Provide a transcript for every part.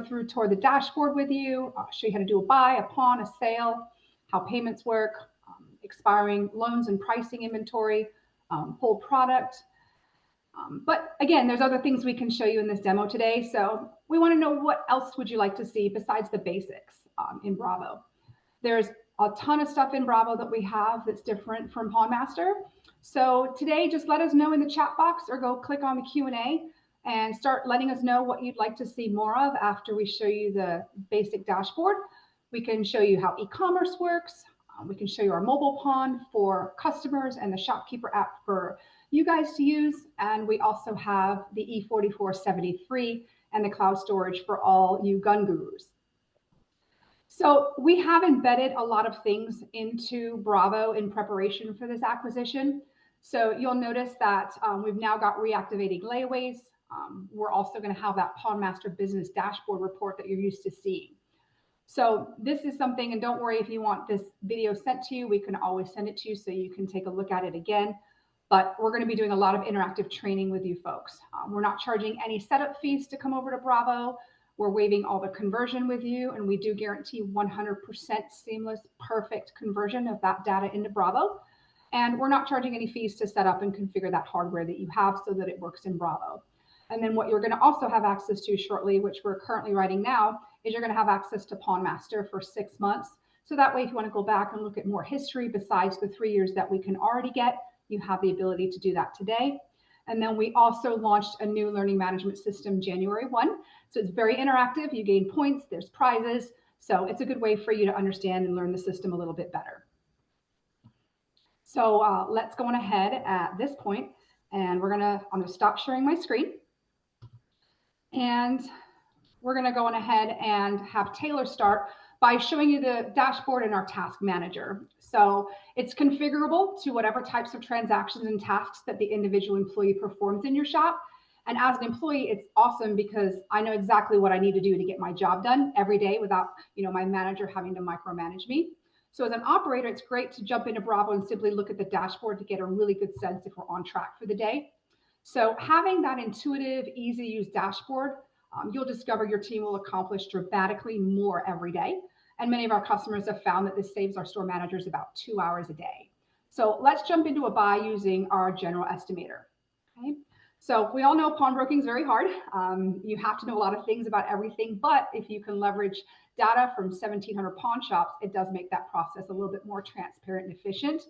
through toward the dashboard with you, show you how to do a buy, a pawn, a sale, how payments work, expiring loans and pricing inventory, pull product. But again, there's other things we can show you in this demo today. So we want to know, what else would you like to see besides the basics in Bravo? There's a ton of stuff in Bravo that we have that's different from PawnMaster. So today, just let us know in the chat box or go click on the Q&A and start letting us know what you'd like to see more of after we show you the basic dashboard. We can show you how e-commerce works. We can show you our mobile pawn for customers and the shopkeeper app for you guys to use. And we also have the E4473 and the cloud storage for all you gun gurus. So we have embedded a lot of things into Bravo in preparation for this acquisition. So you'll notice that we've now got reactivating layaways. We're also going to have that PawnMaster business dashboard report that you're used to seeing. So this is something, and don't worry if you want this video sent to you, we can always send it to you so you can take a look at it again. But we're going to be doing a lot of interactive training with you folks. We're not charging any setup fees to come over to Bravo. We're waiving all the conversion with you, and we do guarantee 100% seamless, perfect conversion of that data into Bravo. And we're not charging any fees to set up and configure that hardware that you have so that it works in Bravo. And then what you're going to also have access to shortly, which we're currently writing now, is you're going to have access to PawnMaster for 6 months. So that way, if you want to go back and look at more history besides the 3 years that we can already get, you have the ability to do that today. And then we also launched a new learning management system January 1. So it's very interactive. You gain points, there's prizes. So it's a good way for you to understand and learn the system a little bit better. So let's go on ahead at this point, and I'm gonna stop sharing my screen. And we're gonna go on ahead and have Taylor start by showing you the dashboard in our task manager. So it's configurable to whatever types of transactions and tasks that the individual employee performs in your shop. And as an employee, it's awesome because I know exactly what I need to do to get my job done every day without, my manager having to micromanage me. So as an operator, it's great to jump into Bravo and simply look at the dashboard to get a really good sense if we're on track for the day. So having that intuitive, easy to use dashboard, you'll discover your team will accomplish dramatically more every day. And many of our customers have found that this saves our store managers about 2 hours a day. So let's jump into a buy using our general estimator. Okay. So we all know pawnbroking is very hard. You have to know a lot of things about everything, but if you can leverage data from 1,700 pawn shops, it does make that process a little bit more transparent and efficient.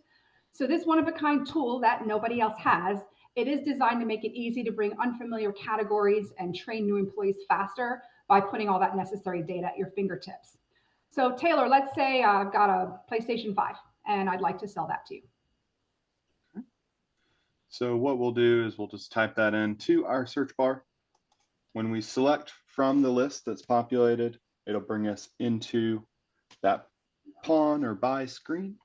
So this one-of-a-kind tool that nobody else has, it is designed to make it easy to bring unfamiliar categories and train new employees faster by putting all that necessary data at your fingertips. So Taylor, let's say I've got a PlayStation 5 and I'd like to sell that to you. So what we'll do is we'll just type that into our search bar. When we select from the list that's populated, it'll bring us into that pawn or buy screen,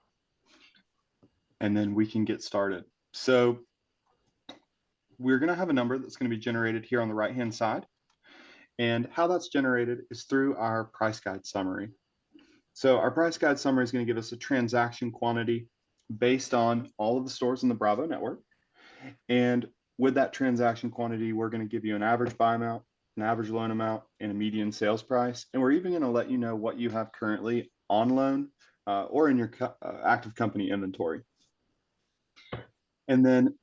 and then we can get started. So we're going to have a number that's going to be generated here on the right hand side, and how that's generated is through our price guide summary. So our price guide summary is going to give us a transaction quantity based on all of the stores in the Bravo network. And with that transaction quantity, we're going to give you an average buy amount, an average loan amount, and a median sales price. And we're even going to let you know what you have currently on loan or in your active company inventory. And then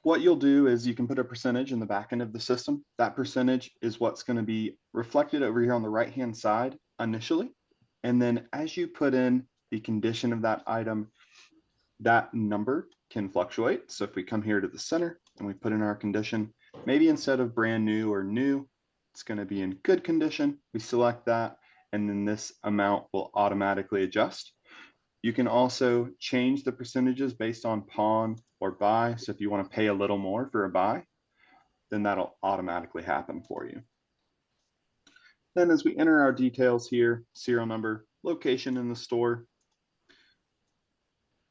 what you'll do is you can put a percentage in the back end of the system. That percentage is what's going to be reflected over here on the right-hand side initially. And then as you put in the condition of that item, that number can fluctuate. So if we come here to the center and we put in our condition, maybe instead of brand new or new, it's going to be in good condition. We select that, and then this amount will automatically adjust. You can also change the percentages based on pawn or buy. So if you want to pay a little more for a buy, then that'll automatically happen for you. Then as we enter our details here, serial number, location in the store,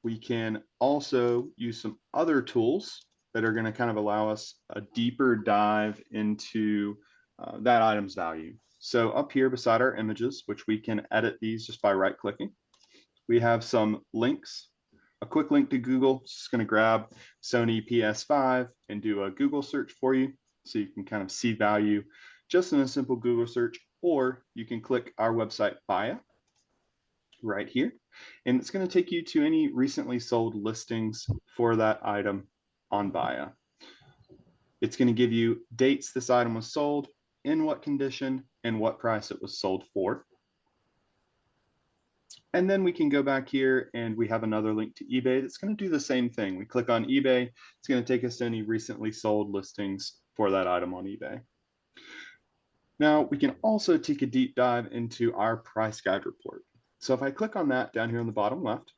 we can also use some other tools that are going to kind of allow us a deeper dive into that item's value. So up here beside our images, which we can edit these just by right clicking, we have some links. A quick link to Google. It's just going to grab Sony PS5 and do a Google search for you, so you can kind of see value just in a simple Google search. or you can click our website bio right here, and it's going to take you to any recently sold listings for that item on bio. It's going to give you dates this item was sold, in what condition, and what price it was sold for. And then we can go back here and we have another link to eBay that's going to do the same thing. We click on eBay, it's going to take us to any recently sold listings for that item on eBay. Now we can also take a deep dive into our price guide report. So if I click on that down here on the bottom left,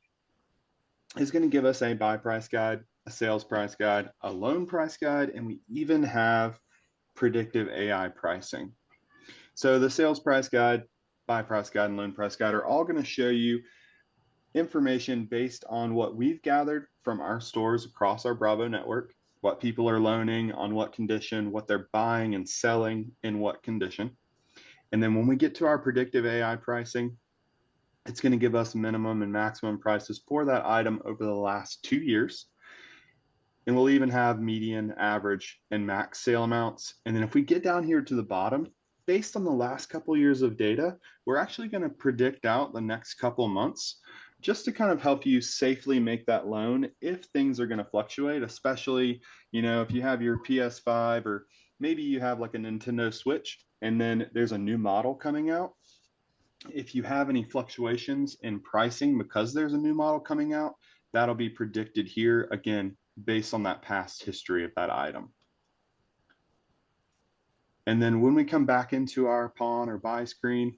it's going to give us a buy price guide, a sales price guide, a loan price guide, and we even have predictive AI pricing. So the sales price guide, buy price guide, and loan price guide are all going to show you information based on what we've gathered from our stores across our Bravo network, what people are loaning, on what condition, what they're buying and selling in what condition. And then when we get to our predictive AI pricing, it's going to give us minimum and maximum prices for that item over the last 2 years. And we'll even have median, average, and max sale amounts. And then if we get down here to the bottom, based on the last couple of years of data, we're actually going to predict out the next couple of months just to kind of help you safely make that loan if things are going to fluctuate, especially, you know, if you have your PS5 or maybe you have like a Nintendo Switch and then there's a new model coming out. If you have any fluctuations in pricing because there's a new model coming out, that'll be predicted here again based on that past history of that item. And then when we come back into our pawn or buy screen,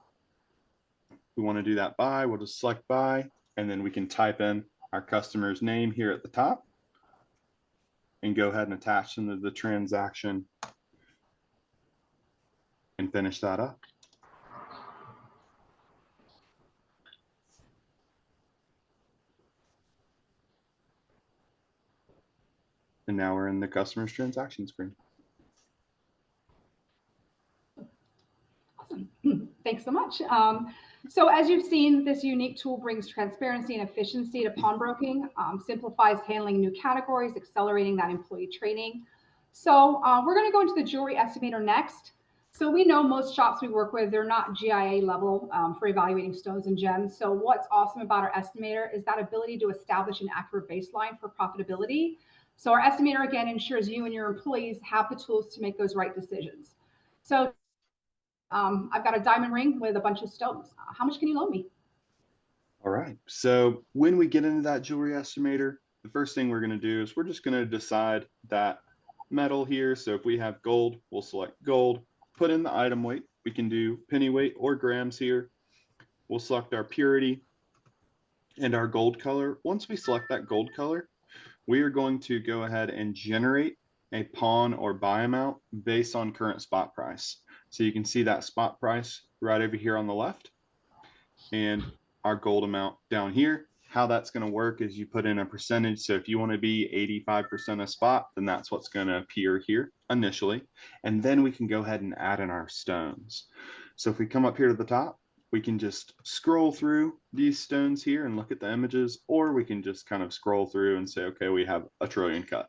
we want to do that buy, we'll just select buy, and then we can type in our customer's name here at the top and go ahead and attach them to the transaction and finish that up. And now we're in the customer's transaction screen. Awesome. Thanks so much. So as you've seen, this unique tool brings transparency and efficiency to pawnbroking, simplifies handling new categories, accelerating that employee training. So we're going to go into the jewelry estimator next. So we know most shops we work with, they're not GIA level for evaluating stones and gems. So what's awesome about our estimator is that ability to establish an accurate baseline for profitability. So our estimator, again, ensures you and your employees have the tools to make those right decisions. So I've got a diamond ring with a bunch of stones. How much can you loan me? All right. So when we get into that jewelry estimator, the first thing we're going to do is we're just going to decide that metal here. So if we have gold, we'll select gold, put in the item weight. We can do penny weight or grams here. We'll select our purity and our gold color. Once we select that gold color, we are going to go ahead and generate a pawn or buy amount based on current spot price. So you can see that spot price right over here on the left and our gold amount down here. How that's going to work is you put in a percentage. So if you want to be 85% a spot, then that's what's going to appear here initially. And then we can go ahead and add in our stones. So if we come up here to the top, we can just scroll through these stones here and look at the images, or we can just kind of scroll through and say, okay, we have a trillion cut.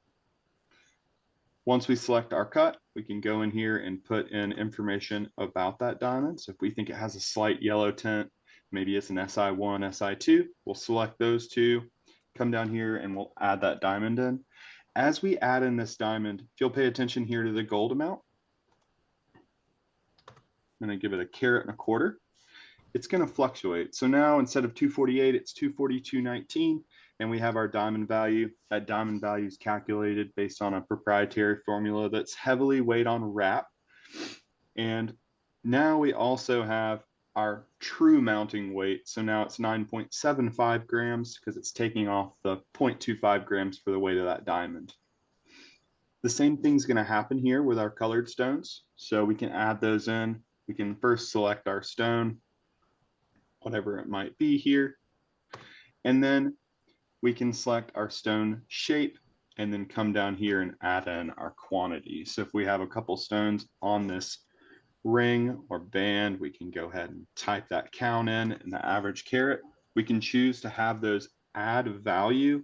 Once we select our cut, we can go in here and put in information about that diamond. So if we think it has a slight yellow tint, maybe it's an SI1, SI2, we'll select those two, come down here and we'll add that diamond in. As we add in this diamond, if you'll pay attention here to the gold amount, I'm going to give it a carat and a quarter. It's going to fluctuate. So now instead of 248, it's 242.19. And we have our diamond value. That diamond value is calculated based on a proprietary formula that's heavily weighed on wrap. And now we also have our true mounting weight. So now it's 9.75 grams because it's taking off the 0.25 grams for the weight of that diamond. The same thing's going to happen here with our colored stones. So we can add those in. We can first select our stone, whatever it might be here. And then we can select our stone shape and then come down here and add in our quantity. So if we have a couple stones on this ring or band, we can go ahead and type that count in the average carat. We can choose to have those add value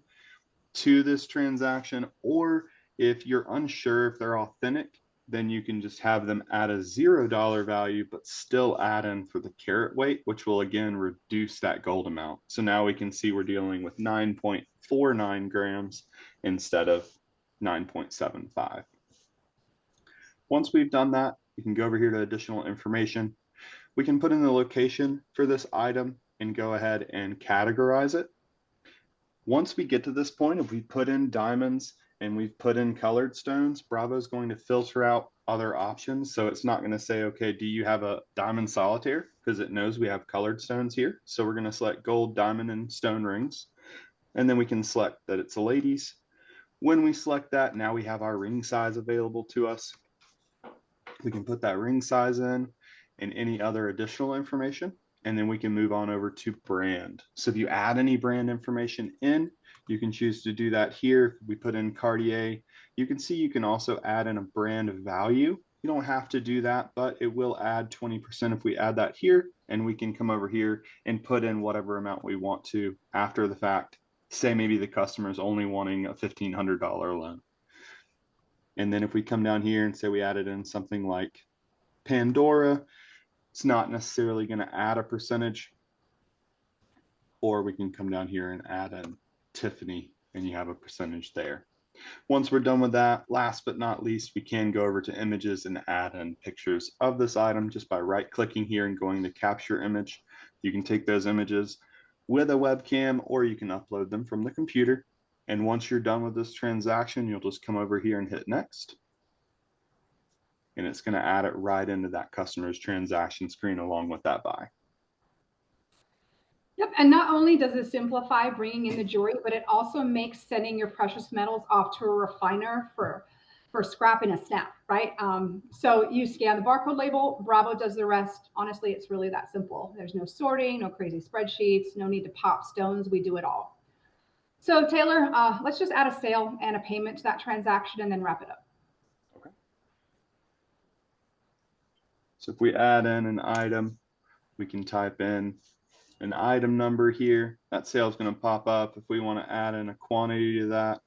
to this transaction, or if you're unsure if they're authentic, then you can just have them at a $0 value, but still add in for the carat weight, which will again reduce that gold amount. So now we can see we're dealing with 9.49 grams instead of 9.75. Once we've done that, we can go over here to additional information. We can put in the location for this item and go ahead and categorize it. Once we get to this point, if we put in diamonds and we've put in colored stones, Bravo is going to filter out other options. So it's not going to say, okay, do you have a diamond solitaire? Because it knows we have colored stones here. So we're going to select gold, diamond, and stone rings. And then we can select that it's a ladies. When we select that, now we have our ring size available to us. We can put that ring size in and any other additional information. And then we can move on over to brand. So if you add any brand information in, you can choose to do that here. We put in Cartier. You can see you can also add in a brand value. You don't have to do that, but it will add 20% if we add that here. And we can come over here and put in whatever amount we want to after the fact. Say maybe the customer is only wanting a $1,500 loan. And then if we come down here and say we added in something like Pandora, it's not necessarily going to add a percentage. Or we can come down here and add in Tiffany and you have a percentage there. Once we're done with that, last but not least, we can go over to images and add in pictures of this item just by right clicking here and going to capture image. You can take those images with a webcam or you can upload them from the computer. And once you're done with this transaction, you'll just come over here and hit next. And it's going to add it right into that customer's transaction screen along with that buy. Yep, and not only does it simplify bringing in the jewelry, but it also makes sending your precious metals off to a refiner for scrap in a snap, right? So you scan the barcode label, Bravo does the rest. Honestly, it's really that simple. There's no sorting, no crazy spreadsheets, no need to pop stones. We do it all. So Taylor, let's just add a sale and a payment to that transaction and then wrap it up. Okay. So if we add in an item, we can type in an item number here. That sale is going to pop up. If we want to add in a quantity to that,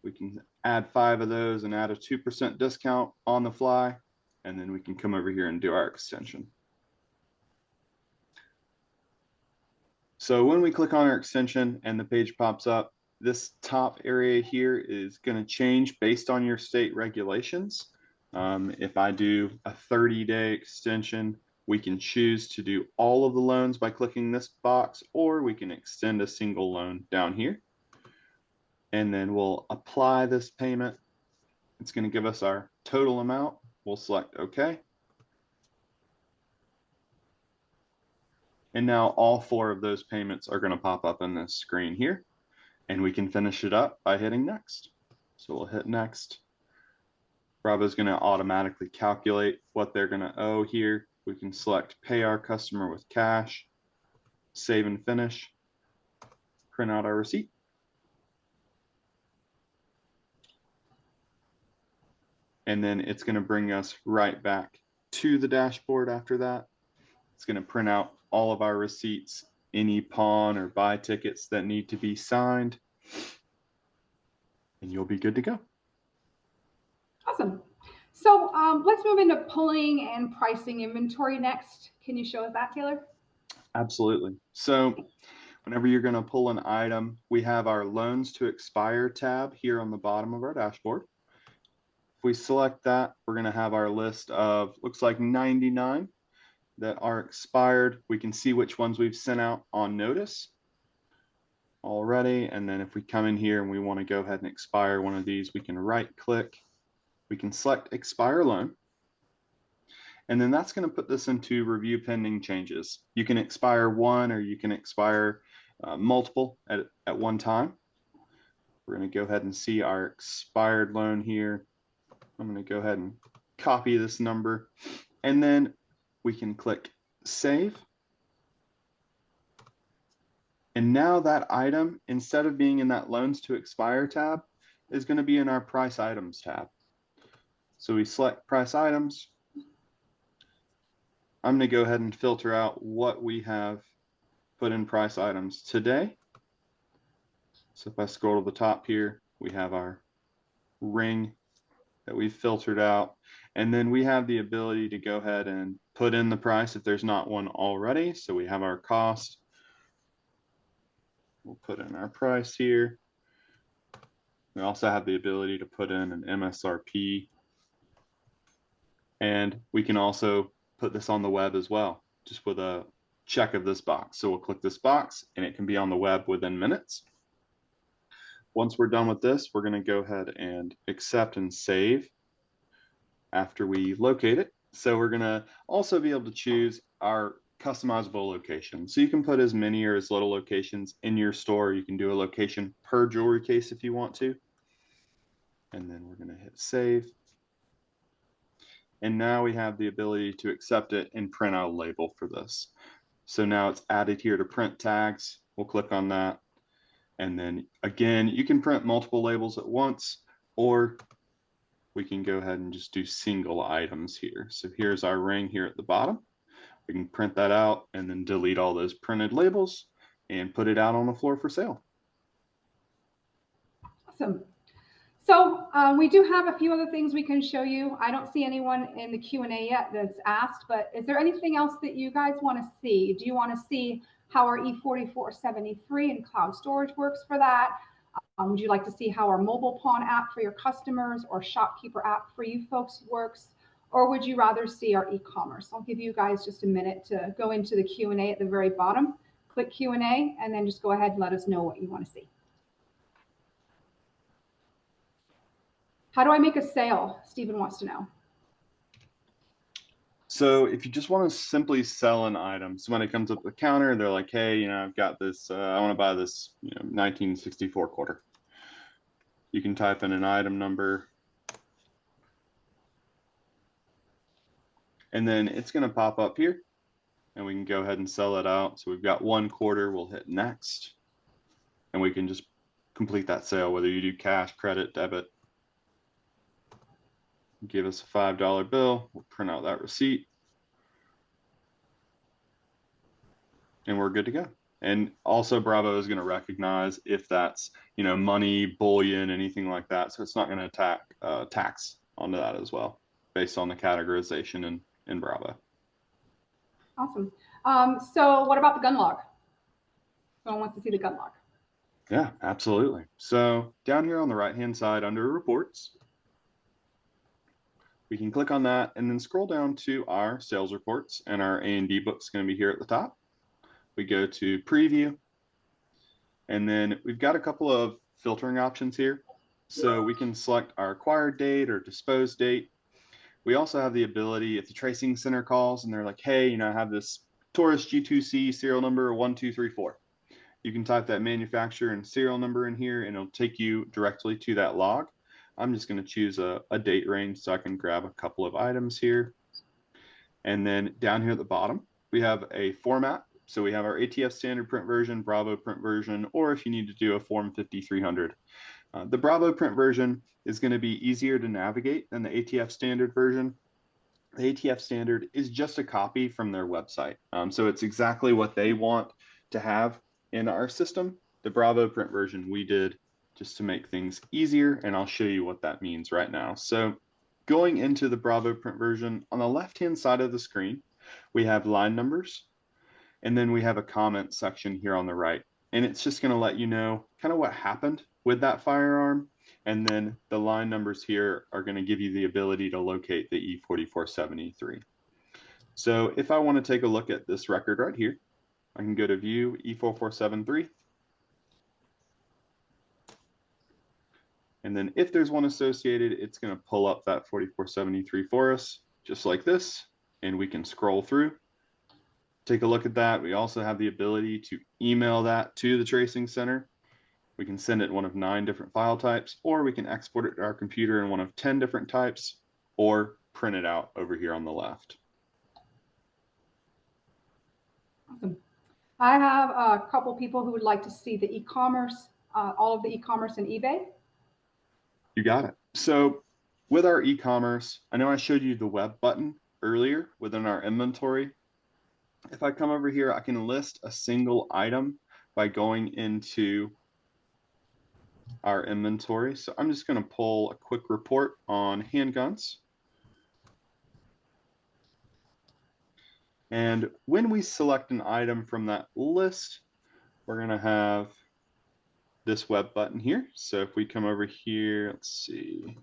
we can add 5 of those and add a 2% discount on the fly. And then we can come over here and do our extension. So when we click on our extension and the page pops up, this top area here is going to change based on your state regulations. If I do a 30-day extension, we can choose to do all of the loans by clicking this box, or we can extend a single loan down here. And then we'll apply this payment. It's going to give us our total amount. We'll select OK. And now all 4 of those payments are going to pop up in this screen here. And we can finish it up by hitting next. So we'll hit next. Bravo is going to automatically calculate what they're going to owe here. We can select pay our customer with cash, save and finish, print out our receipt. And then it's going to bring us right back to the dashboard after that. It's going to print out all of our receipts, any pawn or buy tickets that need to be signed, and you'll be good to go. Awesome. So let's move into pulling and pricing inventory next. Can you show us that, Taylor? Absolutely. So whenever you're going to pull an item, we have our loans to expire tab here on the bottom of our dashboard. If we select that, we're going to have our list of, looks like 99 that are expired. We can see which ones we've sent out on notice already. And then if we come in here and we want to go ahead and expire one of these, we can right click, we can select expire loan. And then that's going to put this into review pending changes. You can expire one or you can expire multiple at one time. We're going to go ahead and see our expired loan here. I'm going to go ahead and copy this number, and then we can click save. And now that item, instead of being in that loans to expire tab, is going to be in our price items tab. So we select price items. I'm going to go ahead and filter out what we have put in price items today. So if I scroll to the top here, we have our ring that we've filtered out. And then we have the ability to go ahead and put in the price if there's not one already. So we have our cost. We'll put in our price here. We also have the ability to put in an MSRP. And we can also put this on the web as well, just with a check of this box. So we'll click this box and it can be on the web within minutes. Once we're done with this, we're going to go ahead and accept and save after we locate it. So we're going to also be able to choose our customizable location. So you can put as many or as little locations in your store. You can do a location per jewelry case if you want to. And then we're going to hit save. And now we have the ability to accept it and print out a label for this. So now it's added here to print tags. We'll click on that. And then again, you can print multiple labels at once, or we can go ahead and just do single items here. So here's our ring here at the bottom. We can print that out and then delete all those printed labels and put it out on the floor for sale. Awesome. So we do have a few other things we can show you. I don't see anyone in the Q&A yet that's asked, but is there anything else that you guys want to see? Do you want to see how our E4473 and cloud storage works for that? Would you like to see how our mobile pawn app for your customers or shopkeeper app for you folks works? Or would you rather see our e-commerce? I'll give you guys just a minute to go into the Q&A at the very bottom, click Q&A, and then just go ahead and let us know what you want to see. How do I make a sale? Stephen wants to know. So if you just want to simply sell an item, so when it comes up the counter, they're like, hey, you know, I've got this, I want to buy this, 1964 quarter. You can type in an item number. And then it's going to pop up here and we can go ahead and sell it out. So we've got 1 quarter, we'll hit next and we can just complete that sale, whether you do cash, credit, debit. Give us a $5 bill, we'll print out that receipt. And we're good to go. And also Bravo is going to recognize if that's, money, bullion, anything like that. So it's not going to tax onto that as well, based on the categorization in Bravo. Awesome. So what about the gun log? Someone wants to see the gun log. Yeah, absolutely. So down here on the right-hand side under reports, we can click on that and then scroll down to our sales reports, and our A&D book's going to be here at the top. We go to preview, and then we've got a couple of filtering options here. So we can select our acquired date or disposed date. We also have the ability, if the tracing center calls and they're like, hey, I have this Taurus G2C serial number 1234. You can type that manufacturer and serial number in here and it'll take you directly to that log. I'm just going to choose a date range so I can grab a couple of items here. And then down here at the bottom, we have a format. So we have our ATF standard print version, Bravo print version, or if you need to do a Form 5300. The Bravo print version is going to be easier to navigate than the ATF standard version. The ATF standard is just a copy from their website. So it's exactly what they want to have in our system. The Bravo print version we did just to make things easier, and I'll show you what that means right now. So going into the Bravo print version, on the left-hand side of the screen, we have line numbers, and then we have a comment section here on the right. And it's just going to let you know kind of what happened with that firearm. And then the line numbers here are going to give you the ability to locate the E4473. So if I want to take a look at this record right here, I can go to view E4473. And then if there's one associated, it's going to pull up that 4473 for us, just like this. And we can scroll through. Take a look at that. We also have the ability to email that to the tracing center. We can send it one of 9 different file types, or we can export it to our computer in one of 10 different types, or print it out over here on the left. Awesome. I have a couple people who would like to see the e-commerce, all of the e-commerce in eBay. You got it. So with our e-commerce, I know I showed you the web button earlier within our inventory. If I come over here, I can list a single item by going into our inventory. So I'm just going to pull a quick report on handguns. And when we select an item from that list, we're going to have this web button here. So if we come over here, let's see.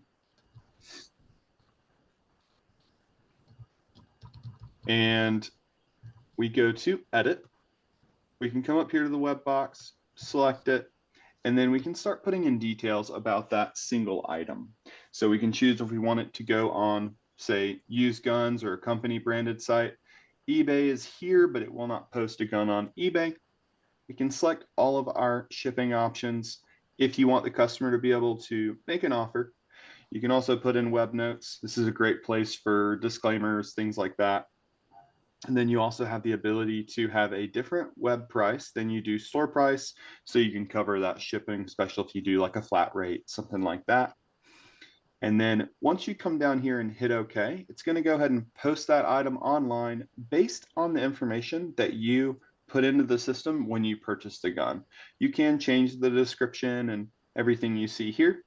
And we go to edit. We can come up here to the web box, select it, and then we can start putting in details about that single item. So we can choose if we want it to go on, say, used guns or a company branded site. eBay is here, but it will not post a gun on eBay. We can select all of our shipping options. If you want the customer to be able to make an offer, you can also put in web notes. This is a great place for disclaimers, things like that. And then you also have the ability to have a different web price than you do store price. So you can cover that shipping, especially if you do like a flat rate, something like that. And then once you come down here and hit OK, it's going to go ahead and post that item online based on the information that you put into the system when you purchase the gun. You can change the description and everything you see here,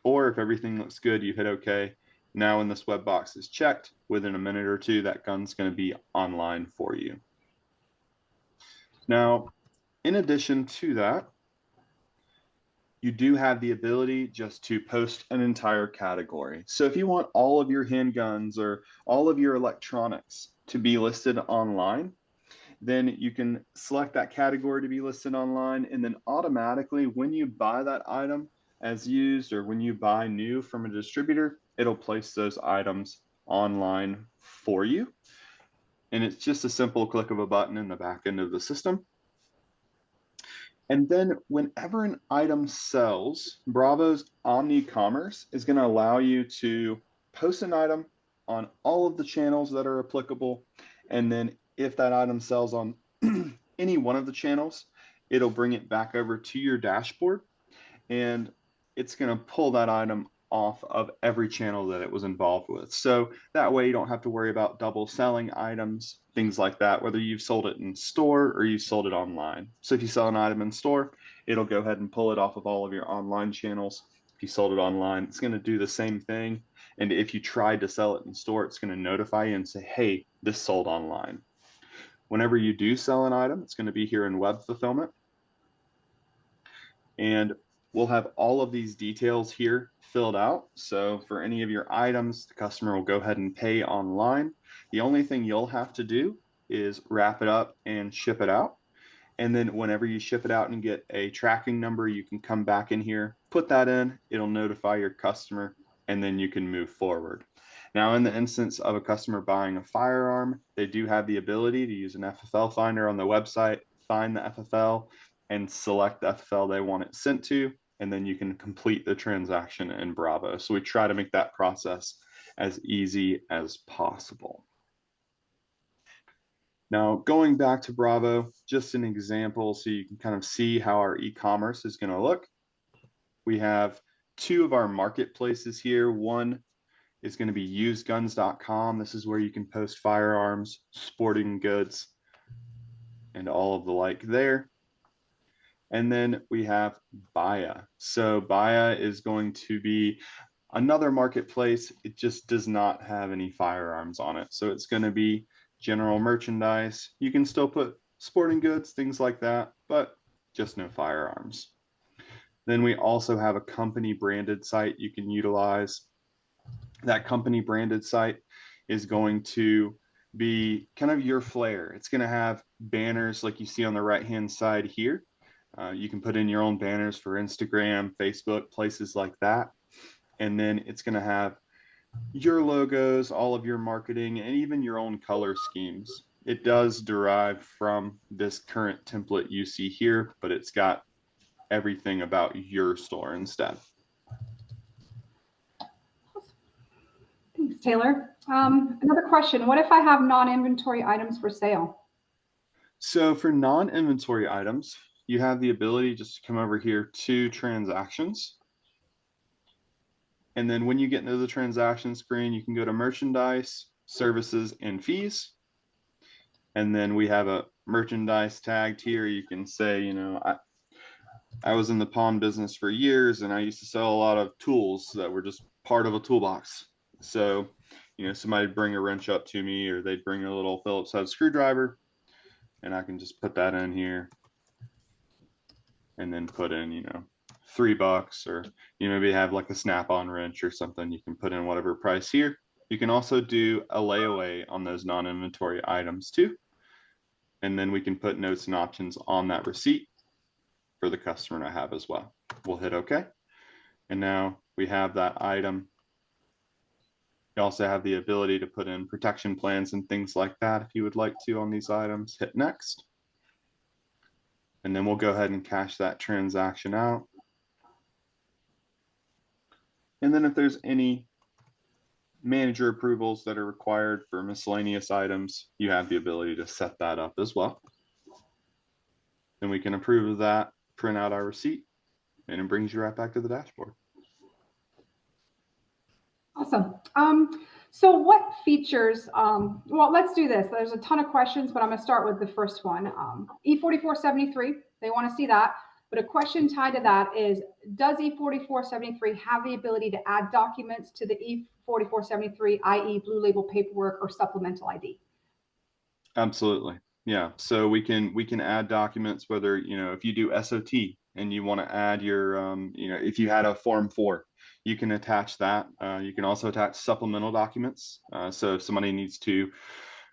or if everything looks good, you hit OK. Now when this web box is checked, within a minute or two, that gun's going to be online for you. Now, in addition to that, you do have the ability just to post an entire category. So if you want all of your handguns or all of your electronics to be listed online, then you can select that category to be listed online. And then automatically, when you buy that item as used or when you buy new from a distributor, it'll place those items online for you. And it's just a simple click of a button in the back end of the system. And then whenever an item sells, Bravo's omni-commerce is going to allow you to post an item on all of the channels that are applicable. And then if that item sells on any one of the channels, it'll bring it back over to your dashboard and it's going to pull that item off of every channel that it was involved with. So that way you don't have to worry about double selling items, things like that, whether you've sold it in store or you've sold it online. So if you sell an item in store, it'll go ahead and pull it off of all of your online channels. If you sold it online, it's going to do the same thing. And if you tried to sell it in store, it's going to notify you and say, hey, this sold online. Whenever you do sell an item, it's going to be here in web fulfillment. And we'll have all of these details here filled out. So for any of your items, the customer will go ahead and pay online. The only thing you'll have to do is wrap it up and ship it out. And then whenever you ship it out and get a tracking number, you can come back in here, put that in, it'll notify your customer, and then you can move forward. Now, in the instance of a customer buying a firearm, they do have the ability to use an FFL finder on the website, find the FFL, and select the FFL they want it sent to, and then you can complete the transaction in Bravo. So we try to make that process as easy as possible. Now, going back to Bravo, just an example so you can kind of see how our e-commerce is going to look. We have two of our marketplaces here. One is going to be usedguns.com. This is where you can post firearms, sporting goods, and all of the like there. And then we have Baya. So Baya is going to be another marketplace. It just does not have any firearms on it. So it's going to be general merchandise. You can still put sporting goods, things like that, but just no firearms. Then we also have a company branded site you can utilize. That company branded site is going to be kind of your flair. It's going to have banners like you see on the right-hand side here. You can put in your own banners for Instagram, Facebook, places like that. And then it's going to have your logos, all of your marketing, and even your own color schemes. It does derive from this current template you see here, but it's got everything about your store instead. Thanks, Taylor. Another question. What if I have non-inventory items for sale? So for non-inventory items, you have the ability just to come over here to transactions. And then when you get into the transaction screen, you can go to merchandise, services, and fees. And then we have a merchandise tagged here. You can say, you know, I was in the pawn business for years, and I used to sell a lot of tools that were just part of a toolbox. So, somebody'd bring a wrench up to me, or they'd bring a little Phillips head screwdriver, and I can just put that in here and then put in, $3, or maybe have like a snap-on wrench or something. You can put in whatever price here. You can also do a layaway on those non-inventory items too. And then we can put notes and options on that receipt for the customer to have as well. We'll hit OK. And now we have that item. You also have the ability to put in protection plans and things like that if you would like to on these items. Hit next. And then we'll go ahead and cash that transaction out. And then if there's any manager approvals that are required for miscellaneous items, you have the ability to set that up as well. Then we can approve of that, print out our receipt, and it brings you right back to the dashboard. Awesome. So what features, well, let's do this. There's a ton of questions, but I'm going to start with the first one. E4473, they want to see that. But a question tied to that is, does E4473 have the ability to add documents to the E4473, i.e. blue label paperwork or supplemental ID? Absolutely. Yeah. So we can add documents, whether, if you do SOT and you want to add your, if you had a Form 4, you can attach that. You can also attach supplemental documents. So if somebody needs to,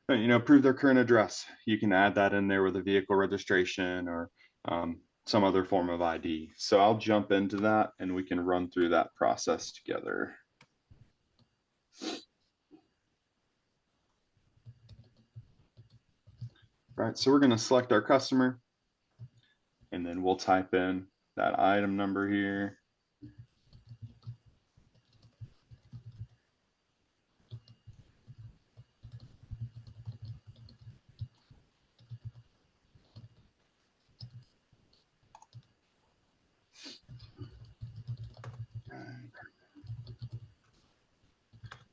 prove their current address, you can add that in there with a vehicle registration or some other form of ID. So I'll jump into that and we can run through that process together. Right, so we're going to select our customer, and then we'll type in that item number here.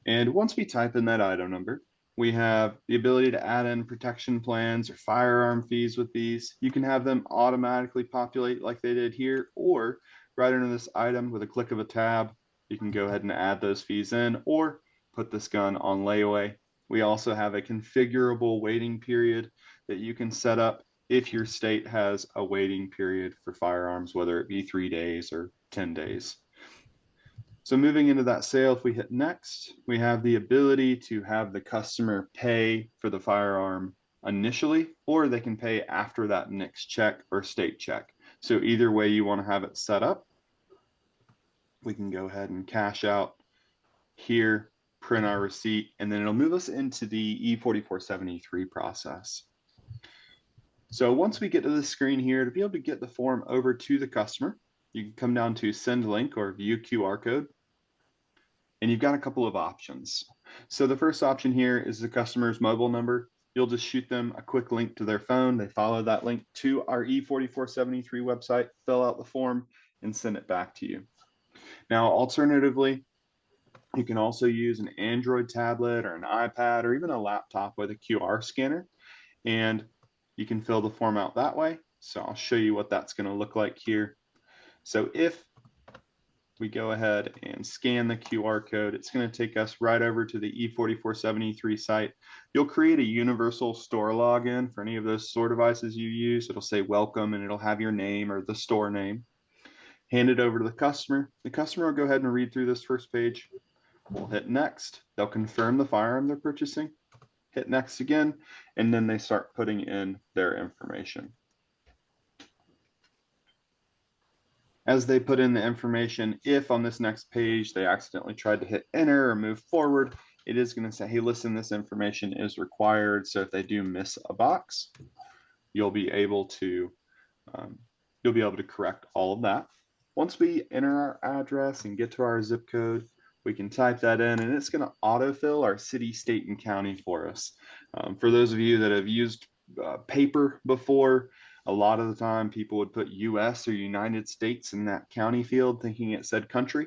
And once we type in that item number, we have the ability to add in protection plans or firearm fees with these. You can have them automatically populate like they did here, or right under this item with a click of a tab, you can go ahead and add those fees in or put this gun on layaway. We also have a configurable waiting period that you can set up if your state has a waiting period for firearms, whether it be 3 days or 10 days. So moving into that sale, if we hit next, we have the ability to have the customer pay for the firearm initially, or they can pay after that next check or state check. So either way you want to have it set up, we can go ahead and cash out here, print our receipt, and then it'll move us into the E4473 process. So once we get to the screen here, to be able to get the form over to the customer, you can come down to send link or view QR code. And you've got a couple of options. So the first option here is the customer's mobile number. You'll just shoot them a quick link to their phone. They follow that link to our E4473 website, fill out the form, and send it back to you. Now, alternatively, you can also use an Android tablet or an iPad or even a laptop with a QR scanner, and you can fill the form out that way. So I'll show you what that's going to look like here. So if we go ahead and scan the QR code, it's going to take us right over to the E4473 site. You'll create a universal store login for any of those store devices you use. It'll say welcome and it'll have your name or the store name. Hand it over to the customer. The customer will go ahead and read through this first page. We'll hit next. They'll confirm the firearm they're purchasing. Hit next again, and then they start putting in their information. As they put in the information, if on this next page they accidentally tried to hit enter or move forward, it is going to say, hey, listen, this information is required. So if they do miss a box, you'll be able to correct all of that. Once we enter our address and get to our zip code, we can type that in, and it's going to autofill our city, state, and county for us. For those of you that have used paper before, a lot of the time people would put US or United States in that county field thinking it said country.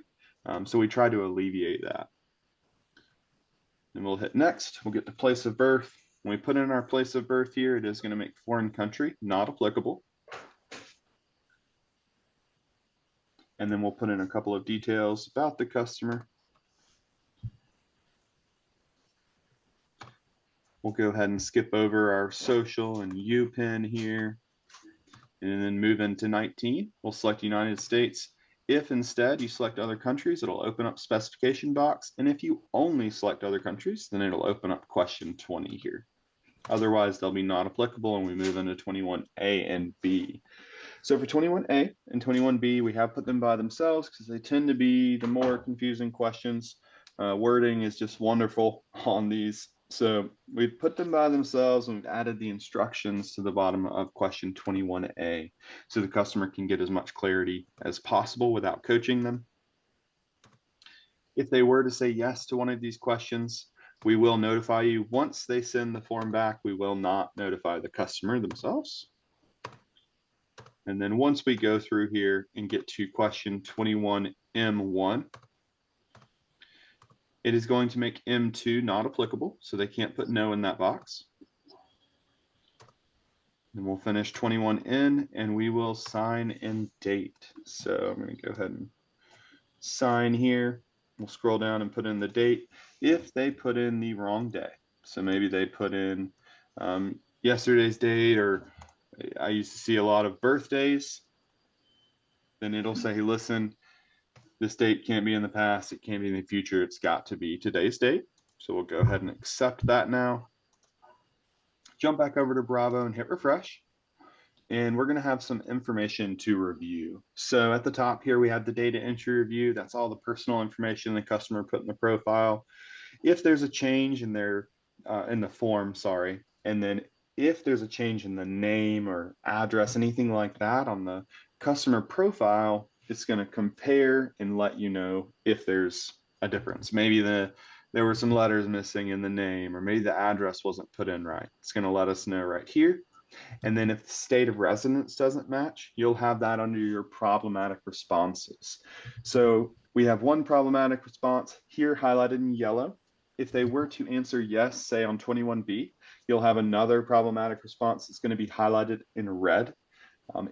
So we try to alleviate that. And we'll hit next. We'll get to place of birth. When we put in our place of birth here, it is going to make foreign country not applicable. and then we'll put in a couple of details about the customer. We'll go ahead and skip over our social and UPIN here, and then move into 19. We'll select United States. If instead you select other countries, it'll open up specification box. And if you only select other countries, then it'll open up question 20 here. Otherwise, they'll be not applicable, and we move into 21A and B. So for 21A and 21B, we have put them by themselves because they tend to be the more confusing questions. Wording is just wonderful on these. So we've put them by themselves, and we've added the instructions to the bottom of question 21A so the customer can get as much clarity as possible without coaching them. If they were to say yes to one of these questions, we will notify you. Once they send the form back, we will not notify the customer themselves. And then once we go through here and get to question 21M1, it is going to make M2 not applicable, so they can't put no in that box. And we'll finish 21N, and we will sign and date. So I'm going to go ahead and sign here. We'll scroll down and put in the date. If they put in the wrong day, so maybe they put in yesterday's date, or I used to see a lot of birthdays, then it'll say, listen, this date can't be in the past, it can't be in the future, it's got to be today's date. So we'll go ahead and accept that now. Jump back over to Bravo and hit refresh. And we're going to have some information to review. So at the top here, we have the data entry review. That's all the personal information the customer put in the profile. If there's a change in their in the form, sorry, and then if there's a change in the name or address, anything like that on the customer profile, it's going to compare and let you know if there's a difference. Maybe there were some letters missing in the name, or maybe the address wasn't put in right. It's going to let us know right here. And then if the state of residence doesn't match, you'll have that under your problematic responses. So we have one problematic response here highlighted in yellow. If they were to answer yes, say on 21B, you'll have another problematic response that's going to be highlighted in red.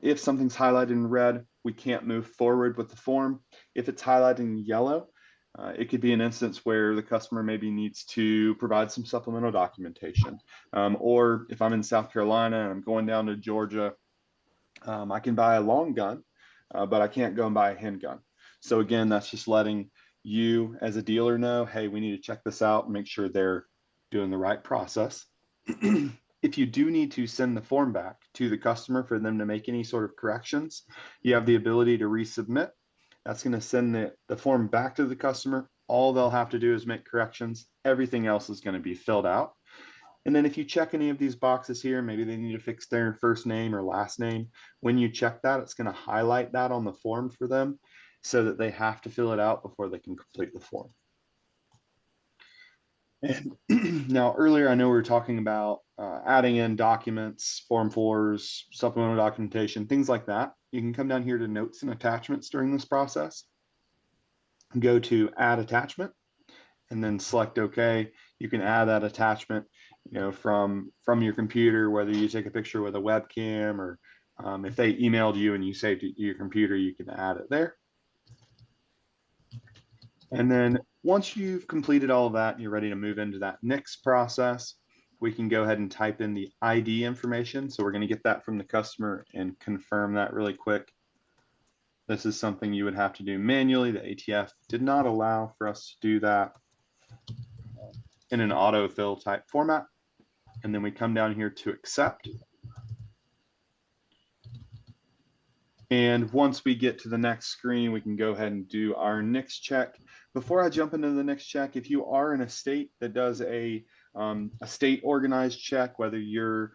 If something's highlighted in red, we can't move forward with the form. If it's highlighted in yellow, it could be an instance where the customer maybe needs to provide some supplemental documentation. Or if I'm in South Carolina and I'm going down to Georgia, I can buy a long gun, but I can't go and buy a handgun. So again, that's just letting you as a dealer know, hey, we need to check this out and make sure they're doing the right process. If you do need to send the form back to the customer for them to make any sort of corrections, you have the ability to resubmit. That's going to send the form back to the customer. All they'll have to do is make corrections. Everything else is going to be filled out. And then if you check any of these boxes here, maybe they need to fix their first name or last name. When you check that, it's going to highlight that on the form for them so that they have to fill it out before they can complete the form. And now earlier, I know we were talking about adding in documents, Form 4s, supplemental documentation, things like that. You can come down here to notes and attachments during this process. Go to add attachment and then select OK. You can add that attachment, from your computer, whether you take a picture with a webcam or if they emailed you and you saved it to your computer, you can add it there. And then once you've completed all of that and you're ready to move into that next process, we can go ahead and type in the ID information. So we're going to get that from the customer and confirm that really quick. This is something you would have to do manually. The ATF did not allow for us to do that in an autofill type format. And then we come down here to accept. And once we get to the next screen, we can go ahead and do our next check. Before I jump into the next check, if you are in a state that does a state organized check, whether you're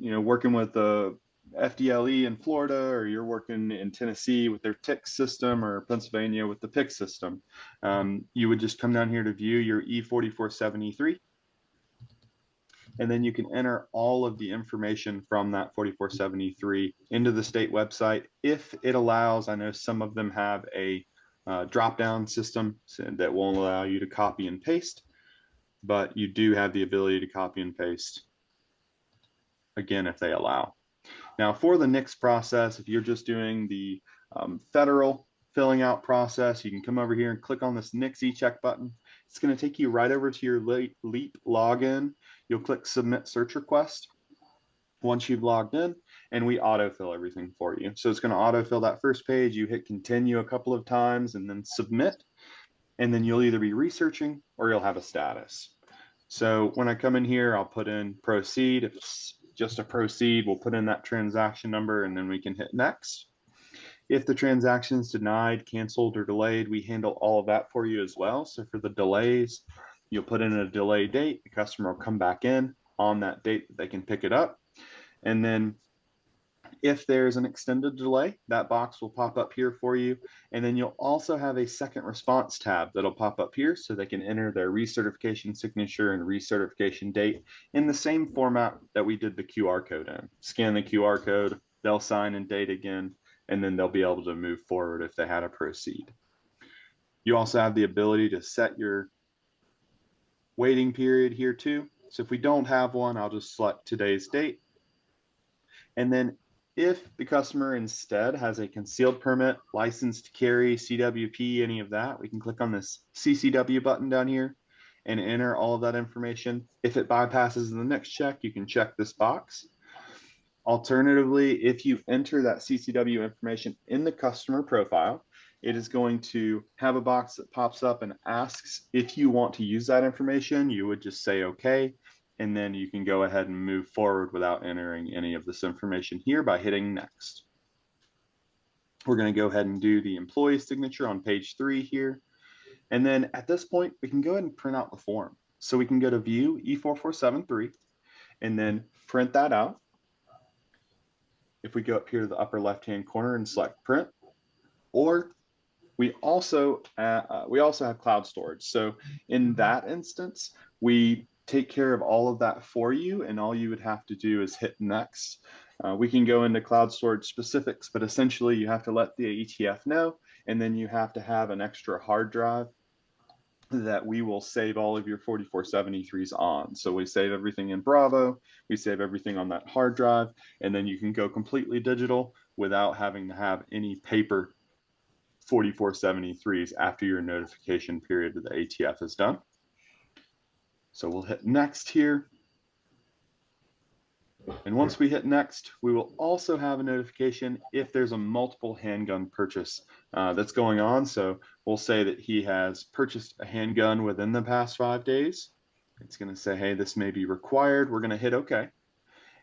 working with the FDLE in Florida, or you're working in Tennessee with their TIC system, or Pennsylvania with the PIC system, you would just come down here to view your E4473. And then you can enter all of the information from that 4473 into the state website if it allows. I know some of them have a drop-down system that won't allow you to copy and paste, but you do have the ability to copy and paste, again, if they allow. Now, for the next process, if you're just doing the federal filling out process, you can come over here and click on this Nix eCheck button. It's going to take you right over to your Leap login. You'll click Submit Search Request once you've logged in, and we autofill everything for you. So it's going to autofill that first page. You hit continue a couple of times and then submit, and then you'll either be researching or you'll have a status. So when I come in here, I'll put in proceed. If it's just a proceed, we'll put in that transaction number and then we can hit next. If the transaction is denied, canceled, or delayed, we handle all of that for you as well. So for the delays, you'll put in a delay date. The customer will come back in on that date that they can pick it up. And then if there's an extended delay, that box will pop up here for you. And then you'll also have a second response tab that'll pop up here so they can enter their recertification signature and recertification date in the same format that we did the QR code in. Scan the QR code, they'll sign and date again, and then they'll be able to move forward if they had to proceed. You also have the ability to set your waiting period here too. So if we don't have one, I'll just select today's date. And then if the customer instead has a concealed permit, license to carry, CWP, any of that, we can click on this CCW button down here and enter all of that information. If it bypasses the next check, you can check this box. Alternatively, if you enter that CCW information in the customer profile, it is going to have a box that pops up and asks if you want to use that information. You would just say okay, and then you can go ahead and move forward without entering any of this information here by hitting next. We're going to go ahead and do the employee signature on page 3 here. And then at this point, we can go ahead and print out the form. So we can go to view E4473 and then print that out. If we go up here to the upper left-hand corner and select print, or we also have cloud storage. So in that instance, we take care of all of that for you, and all you would have to do is hit next. We can go into cloud storage specifics, but essentially you have to let the ETF know, and then you have to have an extra hard drive that we will save all of your 4473s on. So we save everything in Bravo, we save everything on that hard drive, and then you can go completely digital without having to have any paper 4473s after your notification period of the ATF is done. So we'll hit next here. And once we hit next, we will also have a notification if there's a multiple handgun purchase that's going on. So we'll say that he has purchased a handgun within the past 5 days. It's going to say, hey, this may be required. We're going to hit OK.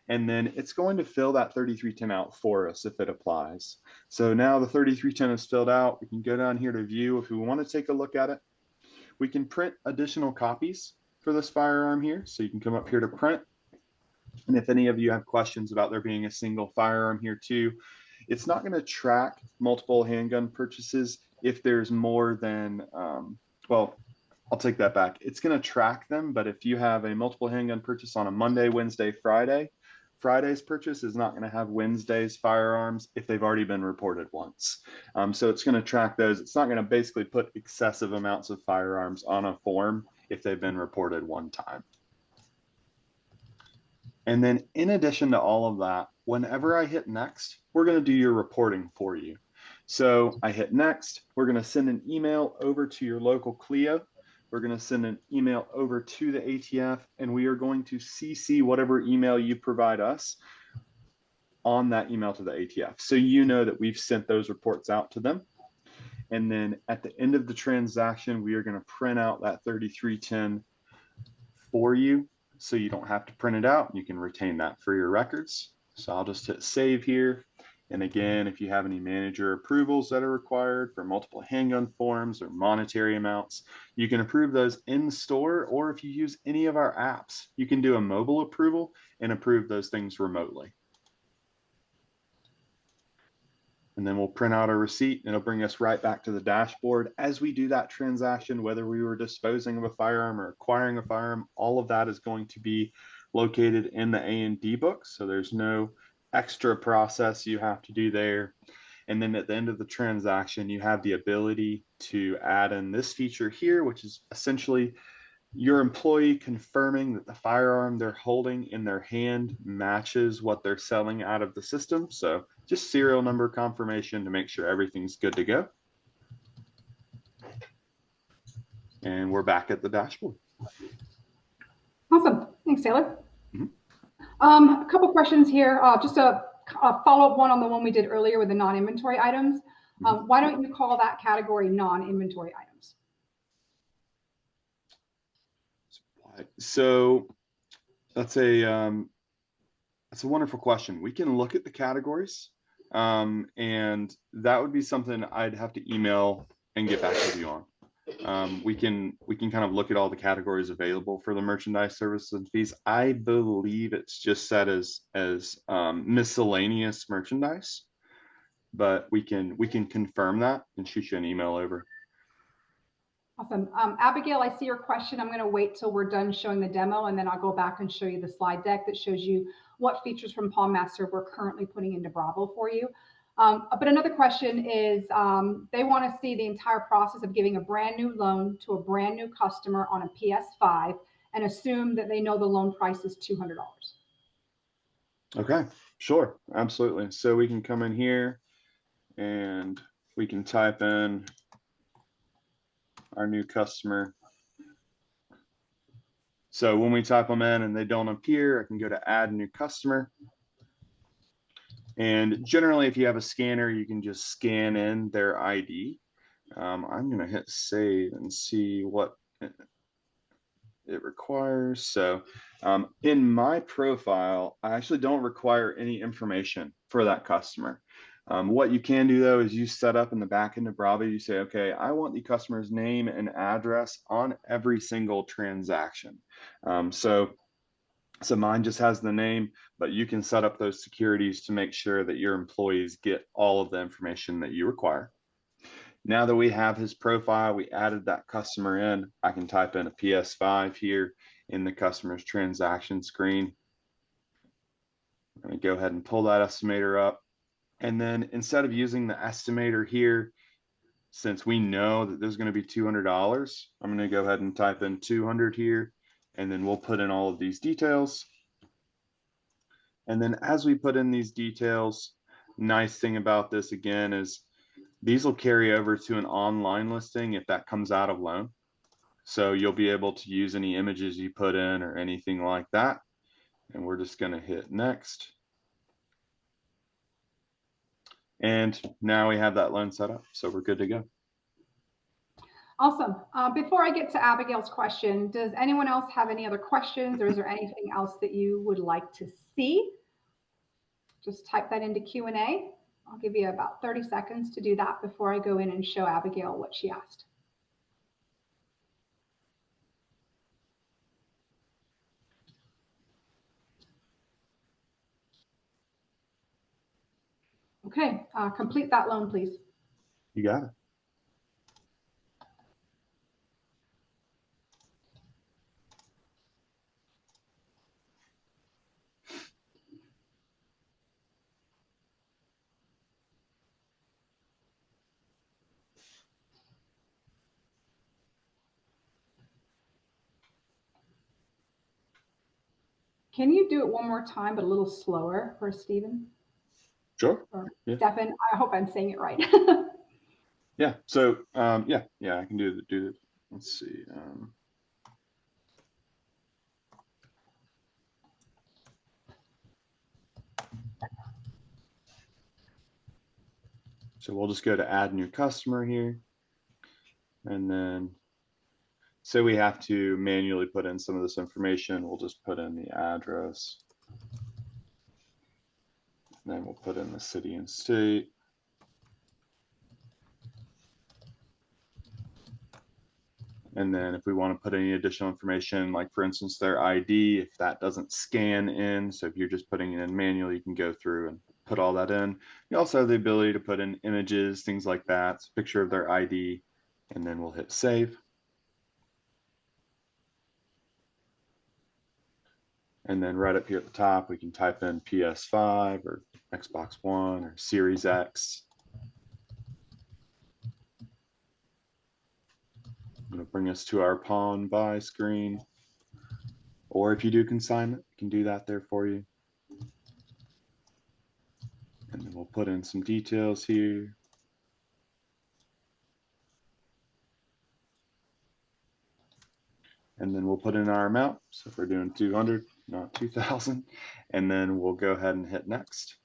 And then it's going to fill that 3310 out for us if it applies. So now the 3310 is filled out. We can go down here to view if we want to take a look at it. We can print additional copies for this firearm here. So you can come up here to print. And if any of you have questions about there being a single firearm here too, it's not going to track multiple handgun purchases if there's more than, well, I'll take that back. It's going to track them, but if you have a multiple handgun purchase on a Monday, Wednesday, Friday, Friday's purchase is not going to have Wednesday's firearms if they've already been reported once. So it's going to track those. It's not going to basically put excessive amounts of firearms on a form if they've been reported one time. And then in addition to all of that, whenever I hit next, we're going to do your reporting for you. So I hit next, we're going to send an email over to your local CLIO. We're going to send an email over to the ATF, and we are going to CC whatever email you provide us on that email to the ATF. So you know that we've sent those reports out to them. And then at the end of the transaction, we are going to print out that 3310 for you. So you don't have to print it out. You can retain that for your records. So I'll just hit save here. And again, if you have any manager approvals that are required for multiple handgun forms or monetary amounts, you can approve those in store, or if you use any of our apps, you can do a mobile approval and approve those things remotely. And then we'll print out a receipt and it'll bring us right back to the dashboard. As we do that transaction, whether we were disposing of a firearm or acquiring a firearm, all of that is going to be located in the A&D book. So there's no extra process you have to do there. And then at the end of the transaction, you have the ability to add in this feature here, which is essentially your employee confirming that the firearm they're holding in their hand matches what they're selling out of the system. So just serial number confirmation to make sure everything's good to go. And we're back at the dashboard. Awesome. Thanks, Taylor. Mhm. A couple questions here. Just a follow-up one on the one we did earlier with the non-inventory items. Why don't you call that category non-inventory items? So that's a wonderful question. We can look at the categories, and that would be something I'd have to email and get back with you on. We can kind of look at all the categories available for the merchandise, services, and fees. I believe it's just set as miscellaneous merchandise, but we can confirm that and shoot you an email over. Awesome. Abigail, I see your question. I'm going to wait till we're done showing the demo, and then I'll go back and show you the slide deck that shows you what features from PawnMaster we're currently putting into Bravo for you. But another question is they want to see the entire process of giving a brand new loan to a brand new customer on a PS5 and assume that they know the loan price is $200. Okay, sure, absolutely. So we can come in here and we can type in our new customer. So when we type them in and they don't appear, I can go to add new customer. And generally, if you have a scanner, you can just scan in their ID. I'm going to hit save and see what it requires. So in my profile, I actually don't require any information for that customer. What you can do though is you set up in the back end of Bravo, you say, okay, I want the customer's name and address on every single transaction. So mine just has the name, but you can set up those securities to make sure that your employees get all of the information that you require. Now that we have his profile, we added that customer in, I can type in a PS5 here in the customer's transaction screen. I'm going to go ahead and pull that estimator up. And then instead of using the estimator here, since we know that there's going to be $200, I'm going to go ahead and type in 200 here, and then we'll put in all of these details. And then as we put in these details, nice thing about this again is these will carry over to an online listing if that comes out of loan. So you'll be able to use any images you put in or anything like that. And we're just going to hit next. And now we have that loan set up. So we're good to go. Awesome. Before I get to Abigail's question, does anyone else have any other questions, or is there anything else that you would like to see? Just type that into Q&A. I'll give you about 30 seconds to do that before I go in and show Abigail what she asked. Okay, complete that loan, please. You got it. Can you do it one more time, but a little slower for Stephen? Sure. Or Yeah. Stefan? I hope I'm saying it right. Yeah. So yeah, I can do it. Let's see. So we'll just go to add new customer here. And then say we have to manually put in some of this information. We'll just put in the address. And then we'll put in the city and state. And then if we want to put any additional information, like for instance, their ID, if that doesn't scan in, so if you're just putting it in manually, you can go through and put all that in. You also have the ability to put in images, things like that, so picture of their ID, and then we'll hit save. And then right up here at the top, we can type in PS5 or Xbox One or Series X. It'll bring us to our pawn buy screen. Or if you do consignment, we can do that there for you. And then we'll put in some details here. and then we'll put in our amount. So if we're doing 200, not 2000, and then we'll go ahead and hit next.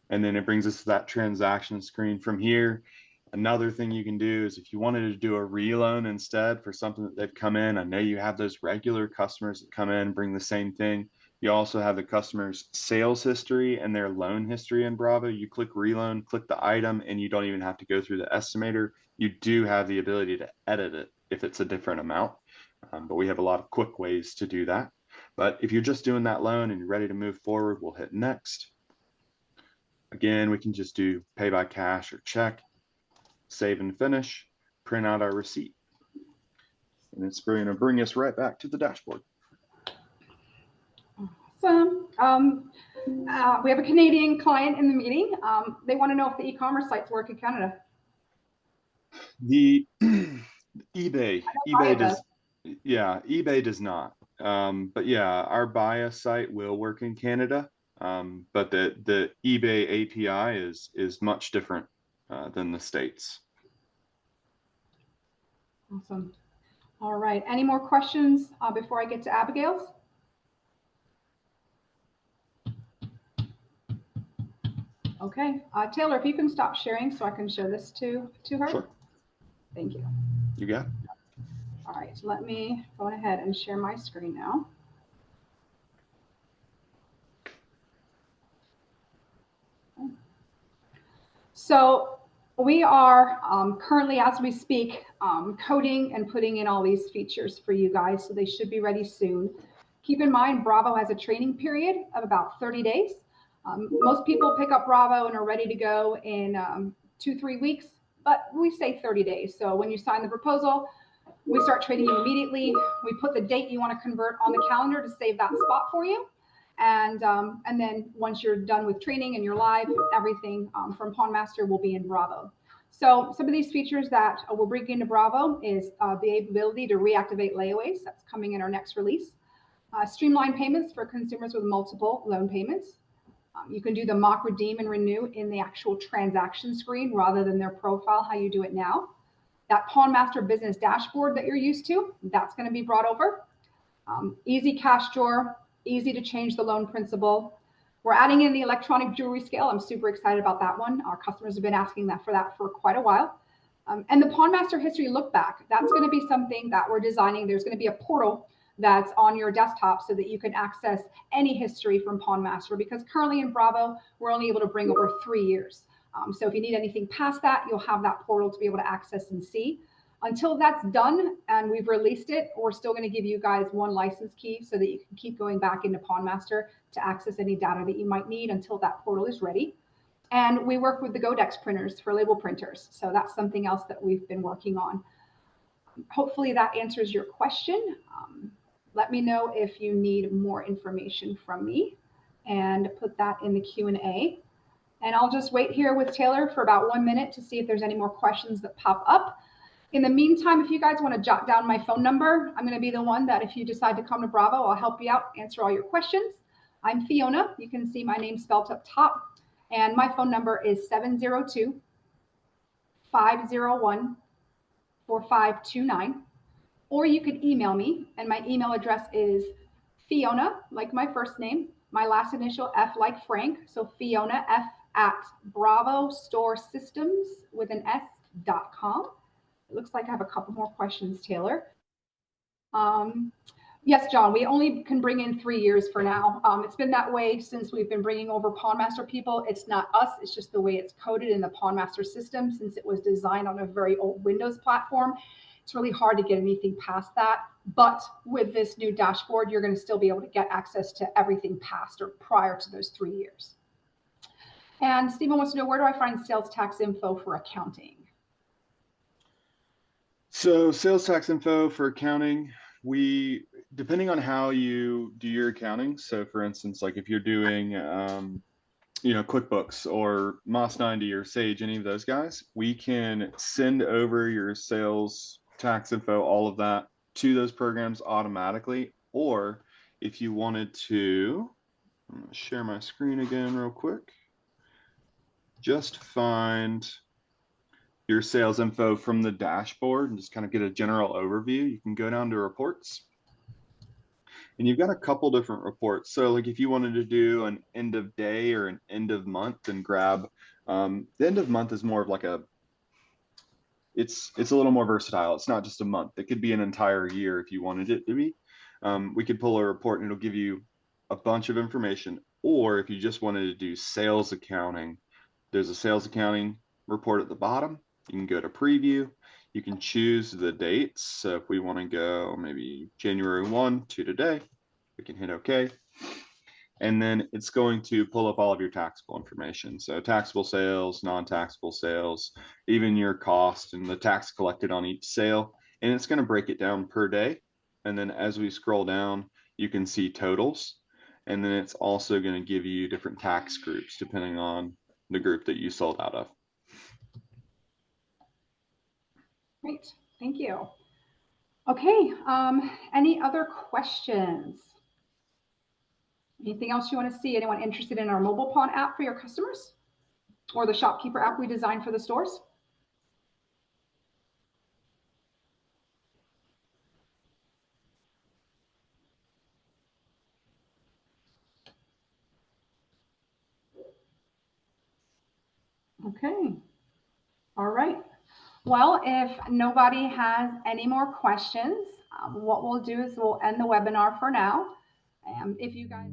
And then it brings us to that transaction screen. From here, another thing you can do is if you wanted to do a reloan instead for something that they've come in, I know you have those regular customers that come in, bring the same thing. You also have the customer's sales history and their loan history in Bravo. You click reloan, click the item, and you don't even have to go through the estimator. You do have the ability to edit it if it's a different amount, but we have a lot of quick ways to do that. But if you're just doing that loan and you're ready to move forward, we'll hit next. Again, we can just do pay by cash or check, save and finish, print out our receipt. And it's going to bring us right back to the dashboard. Awesome. We have a Canadian client in the meeting. They want to know if the e-commerce sites work in Canada. The eBay does, yeah, eBay does not. But yeah, our Buya site will work in Canada. But the eBay API is much different than the States. Awesome. All right. Any more questions before I get to Abigail's? Okay. Taylor, if you can stop sharing so I can show this to her. Sure. Thank you. You got it. All right. So let me go ahead and share my screen now. So we are currently, as we speak, coding and putting in all these features for you guys. So they should be ready soon. Keep in mind, Bravo has a training period of about 30 days. Most people pick up Bravo and are ready to go in 2-3 weeks, but we say 30 days. So when you sign the proposal, we start training you immediately. We put the date you want to convert on the calendar to save that spot for you. And then once you're done with training and you're live, everything from PawnMaster will be in Bravo. So some of these features that we're bringing into Bravo is the ability to reactivate layaways. That's coming in our next release. Streamline payments for consumers with multiple loan payments. You can do the mock redeem and renew in the actual transaction screen rather than their profile, how you do it now. That PawnMaster business dashboard that you're used to, that's going to be brought over. Easy cash drawer, easy to change the loan principal. We're adding in the electronic jewelry scale. I'm super excited about that one. Our customers have been asking for that for quite a while. And the PawnMaster history look back, that's going to be something that we're designing. There's going to be a portal that's on your desktop so that you can access any history from PawnMaster, because currently in Bravo, we're only able to bring over 3 years. So if you need anything past that, you'll have that portal to be able to access and see. Until that's done and we've released it, we're still going to give you guys one license key so that you can keep going back into PawnMaster to access any data that you might need until that portal is ready. And we work with the Godex printers for label printers. So that's something else that we've been working on. Hopefully that answers your question. Let me know if you need more information from me and put that in the Q&A. And I'll just wait here with Taylor for about 1 minute to see if there's any more questions that pop up. In the meantime, if you guys want to jot down my phone number, I'm going to be the one that if you decide to come to Bravo, I'll help you out, answer all your questions. I'm Fiona. You can see my name spelled up top. And my phone number is 702-501-4529. Or you could email me, and my email address is Fiona, like my first name, my last initial F like Frank, so Fiona F at bravostoresystems.com. It looks like I have a couple more questions, Taylor. Yes, John, we only can bring in 3 years for now. It's been that way since we've been bringing over PawnMaster people. It's not us, it's just the way it's coded in the PawnMaster system since it was designed on a very old Windows platform. It's really hard to get anything past that. But with this new dashboard, you're going to still be able to get access to everything past or prior to those 3 years. And Stephen wants to know, where do I find sales tax info for accounting? So sales tax info for accounting, depending on how you do your accounting. So for instance, like if you're doing, QuickBooks or Moss 90 or Sage, any of those guys, we can send over your sales tax info, all of that, to those programs automatically. Or if you wanted to, I'm going to share my screen again real quick. Just find your sales info from the dashboard and just kind of get a general overview, you can go down to reports. And you've got a couple different reports. So like if you wanted to do an end of day or an end of month and grab, the end of month is more of like it's a little more versatile. It's not just a month. It could be an entire year if you wanted it to be. We could pull a report and it'll give you a bunch of information. Or if you just wanted to do sales accounting, there's a sales accounting report at the bottom. You can go to preview. You can choose the dates. So if we want to go maybe January 1 to today, we can hit OK. And then it's going to pull up all of your taxable information. So taxable sales, non-taxable sales, even your cost and the tax collected on each sale. And it's going to break it down per day. And then as we scroll down, you can see totals. And then it's also going to give you different tax groups depending on the group that you sold out of. Great, thank you. Okay, any other questions? Anything else you want to see? Anyone interested in our mobile pawn app for your customers? Or the shopkeeper app we designed for the stores? Okay, all right. Well, if nobody has any more questions, what we'll do is we'll end the webinar for now. If you guys